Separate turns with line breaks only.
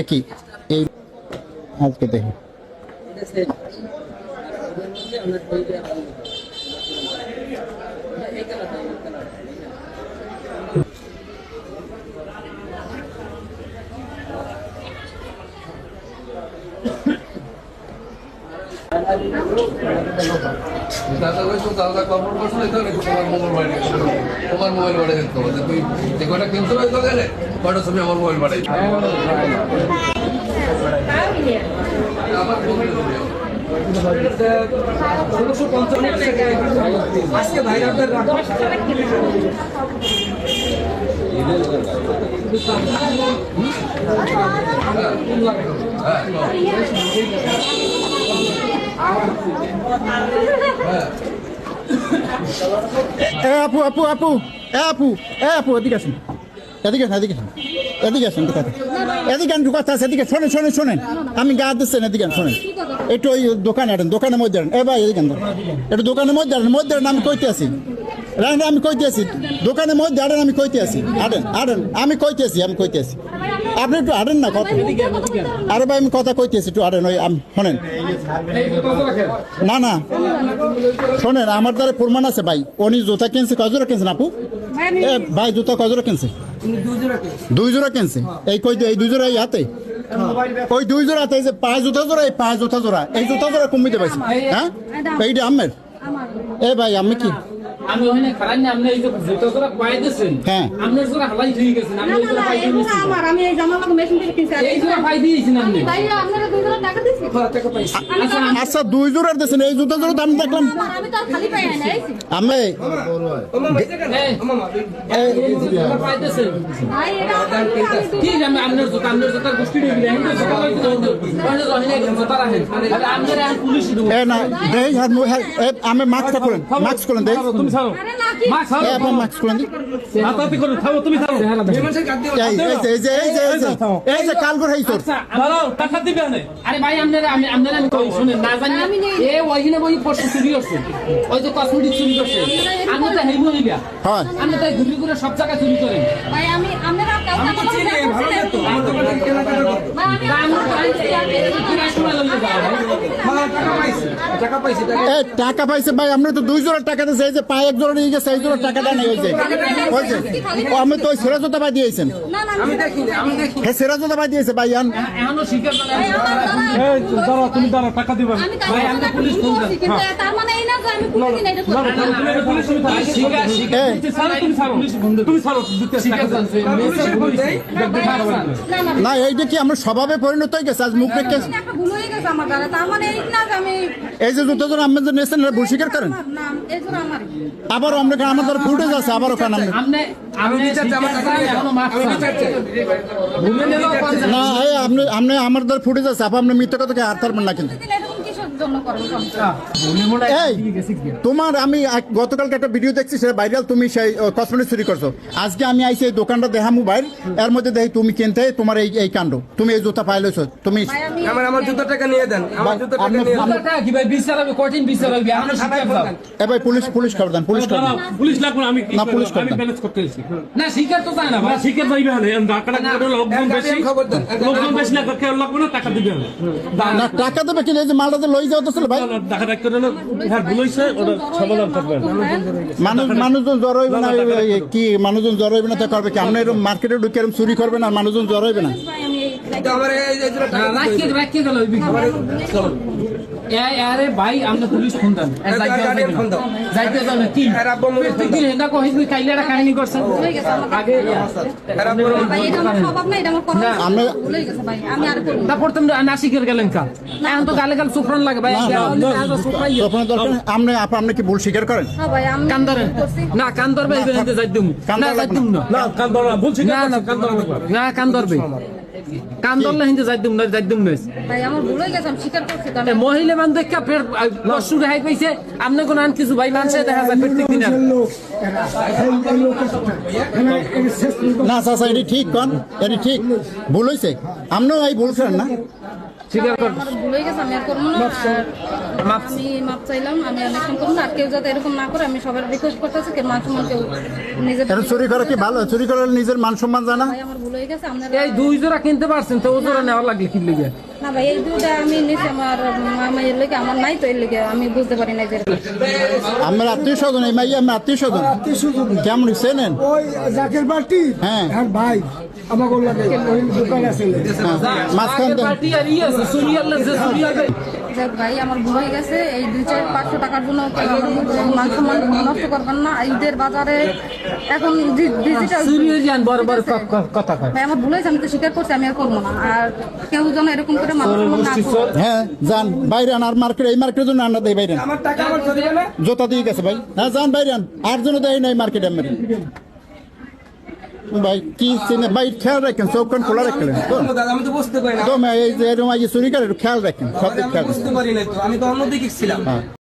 একই এই আজকে দেখি
তোমার মোবাইল বাড়াই দিতে হবে তুই যে কটা কিনতে হবে তো গেলে কটা ছবি আমার মোবাইল বাড়াই
আজকে ভাই
আপু আপু আপু আপু আপু এদিকে আসুন এদিকে এদিকে এদিকে আসুন এদিকে কথা আছে এদিকে শোনেন শোনেন শোনেন আমি গা দিচ্ছেন এদিকে শোনেন একটু ওই দোকানে আটেন দোকানের মধ্যে এ ভাই এদিকে একটু দোকানের মধ্যে মধ্যে আমি কইতে আছি আমি কইতে আছি দোকানের মধ্যে আটেন আমি কইতে আছি আটেন আটেন আমি কইতে আছি আপনি একটু আটেন না কথা আরে ভাই আমি কথা কইতেছি একটু আটেন ওই শোনেন না না শোনেন আমার দ্বারা প্রমাণ আছে ভাই উনি জুতা কিনছে কজোড়া কিনছেন আপু এ ভাই জুতা কজোড়া কিনছে 2 জোড়া কিনছে এই কই এই 2 জোড়া এই হাতে ওই 2 জোড়া হাতে এই যে 5 জুতা জোড়া এই 5 জুতা জোড়া এই জুতা জোড়া কমিতে পাইছে হ্যাঁ এইটা আমের এ ভাই আমি কি
আমি ওখানে খারাপ না আপনি এই যে জুতো করে পাই দিয়েছেন
হ্যাঁ
আপনার জোড়া হালাই ঠিক আছে আমি এই জোড়া পাই দিয়েছি আমার আমি এই জামা লাগা মেশিন থেকে কিনছি এই জোড়া পাই দিয়েছেন আপনি ভাই আপনারা 2 জোড়া টাকা দিয়েছেন টাকা পাইছি
আচ্ছা 2 জোড়া দিয়েছেন এই জুতা জোড়া দাম দেখলাম
আমি তো খালি পাই না
আমি
এই জোড়া পাই দিয়েছেন ভাই এটা কি আমি আপনার জোতা গোষ্ঠী দিয়ে দিলেন এই জোড়া পাই দিয়েছেন জোতা রাখেন আপনারা পুলিশ দিব
এ না দেই আমি মাস্ক করেন মাস্ক করেন দেই
তুমি ছাড়ো মাস্ক ছাড়ো
আপনি মাস্ক করেন
হাতাতে করো থামো তুমি ছাড়ো
এই যে কালগর হাইছো
দাঁড়াও টাকা দিবে না আরে ভাই আপনারা আমি কই শুনেন না জানি এ ওইখানে বই পড়ছে চুরি করছে ওই যে কসমেটিক চুরি করছে আমি তো হেই মহিলা
হ্যাঁ
আমি তো ঘুরি ঘুরে সব জায়গা চুরি করেন
ভাই আমি আপনারা কাউকে
আমি চিনি ভালো না তো আমি তো
টাকা পাইছে ভাই আমরা তো 2 জোড়া টাকা দিয়েছে এই যে পায়ে 1 জোড়া নিয়ে গেছে এই জোড়া টাকাটা নেই হয়েছে আমি তো সিরাজতা ভাই দিয়েছেন
আমি দেখি
হ্যাঁ সিরাজতা ভাই দিয়েছে ভাই
এখনো স্বীকার করে এই দাঁড়াও তুমি দাঁড়াও টাকা দিবা ভাই আমি পুলিশ ফোন দেন
কিন্তু তার মানে এই না যে আমি কোনোদিন এটা করব না
পুলিশ স্বীকার তুমি ছাড়ো
না এইটা কি আমরা স্বভাবে পরিণত হয়ে গেছে আজ মুখ রেখে
টাকা ভুল হয়ে গেছে আমার দ্বারা তার মানে এই না যে আমি
এই যে জুতো জোড়া আপনি যে নিয়েছেন ভুল স্বীকার করেন
না এই জন্য আমার
আবার আমরা আমাদের ফুটেজ আছে আবারও কেন না এই আপনি আমাদের ফুটেজ আছে আপনি মিথ্যা কথাকে হাত ছাড়বেন না কিন্তু এই তোমার আমি গতকালকে একটা ভিডিও দেখছি সেটা ভাইরাল তুমি সেই কসমেটিক চুরি করছো আজকে আমি আইছি এই দোকানটা দেখা মোবাইল এর মধ্যে দেখি তুমি কিনতে তোমার এই কাণ্ড তুমি এই জুতা পাইলেছো তুমি
আমার জুতো টাকা নিয়ে দেন আমার জুতো টাকা নিয়ে দেন
কি ভাই বিচারাবে কঠিন বিচারাবে আপনি স্বীকার দাও
এ ভাই পুলিশ খবর দেন পুলিশ খবর
পুলিশ লাগবে আমি
না পুলিশ খবর
আমি ম্যানেজ করতে আছি না স্বীকার তো চায় না ভাই স্বীকার যাইবে না টাকাটা করে লোকজন বেশি
খবর দেন
লোকজন বেশি না করে লাগবে না টাকা দিবে
না টাকা দেবে কি এই যে মালটা যে লই যাও তো ভাই
টাকা করে হ্যাঁ ভুল হইছে ওটা সমাধান করবেন
মানুষজন জড় হইবে না কি মানুষজন জড় হইবে না তা করবে কি আপনি এরকম মার্কেটে ঢুকে এরকম চুরি করবেন আর মানুষজন জড় হইবে না
আমার এই যে
রাখিয়ে গেল চলো আরে ভাই আমরা পুলিশ ফোন দেন যাইতে যাবে কি তুই হেনা কহিস তুই কাইলাটা কাহিনী করছেন আগে
ভাই এটা আমার স্বভাব না এটা আমার করব না
আমরা
ভুল হয়ে গেছে ভাই আমি আর করব
তারপর তুমি নাসিকের গেলেন কা এখন তো গালে গাল সুফরান লাগে ভাই
তখন দরকার আপনি কি ভুল স্বীকার করেন
ভাই আমি
কান ধরেন না কান ধরবে এই যাই দিম না যাই দিম না কান ধরা ভুল স্বীকার না কান ধরবে না কান ধরবে কান ধরলে হিন্দে যাই দিম না
ভাই আমার ভুল হয়ে গেছে আমি স্বীকার করছি তো
মহিলা মান দেখা ফের কষ্ট রেহাই পাইছে আপনি কোন আন কিছু ভাই মানুষে দেখা যায় প্রত্যেক দিন
না চাচা এটি ঠিক কন এটি ঠিক ভুল হয়েছে আপনিও এই ভুল করেন না
স্বীকার কর
আমার ভুল হয়ে গেছে আমি আর করব না আমি মাপ চাইলাম, আমি আর এরকম করবো না। আর কেউ যাতে এরকম না করে আমি সবার রিকোয়েস্ট করতেছি, কেউ মান সম্মান কেউ নিজের
এটা চুরি করা কি ভালো? চুরি করলে নিজের মান সম্মান জানা।
ভাই আমার ভুল হয়ে গেছে। আপনারা
এই 2 জোড়া কিনতে পারছেন তো, ও জোড়া নেওয়ার লাগলে কি লিগে?
না ভাই, এই দুটা আমি নিছি আমার মামার লেগে, আমার নাই তো এর লেগে আমি বুঝতে পারি না যে
আমার আত্মীয় স্বজন, এই মাইয়া আমার আত্মীয় স্বজন। কেমন চেনেন?
ওই জাকের পার্টি
হ্যাঁ।
আর ভাই আমাকে লাগে ওই দোকান আছে
মাঝখান
আগের পার্টি আর ই আছে, সুরিয়াল যে সুরিয়াল
যাক ভাই আমার ভুল হয়ে গেছে। এই 200-500 টাকার জন্য কেউ আমার মান সম্মান নষ্ট করবেন না। ঈদের বাজারে এখন ডিজিটাল
সুরিয়াল বড় বড় কথা কয়।
ভাই আমার ভুল হয়েছে, আমি তো স্বীকার করছি, আমি আর করবো না। আর কেউ যেন এরকম করে মান সম্মান না করে।
হ্যাঁ যান বাইরে আন, আর মার্কেট এই মার্কেটের জন্য আন্না দেয় বাইরে।
আমার টাকা আমার ধরে গেলে
জোতা দিয়ে গেছে ভাই। হ্যাঁ যান বাইরে আন, আর জন্য দেয় নাই মার্কেটে আমার ভাই। কি চিনে ভাই, খেয়াল রাখেন, চৌকান খোলা রাখলেন তো।
আমি তো বুঝতে পারি না,
তো এই যে এরকম চুরি করে একটু খেয়াল রাখেন, সব দিক খেয়াল রাখেন।
বুঝতে পারি না তো, আমি তো অন্যদিকে ছিলাম।
হ্যাঁ।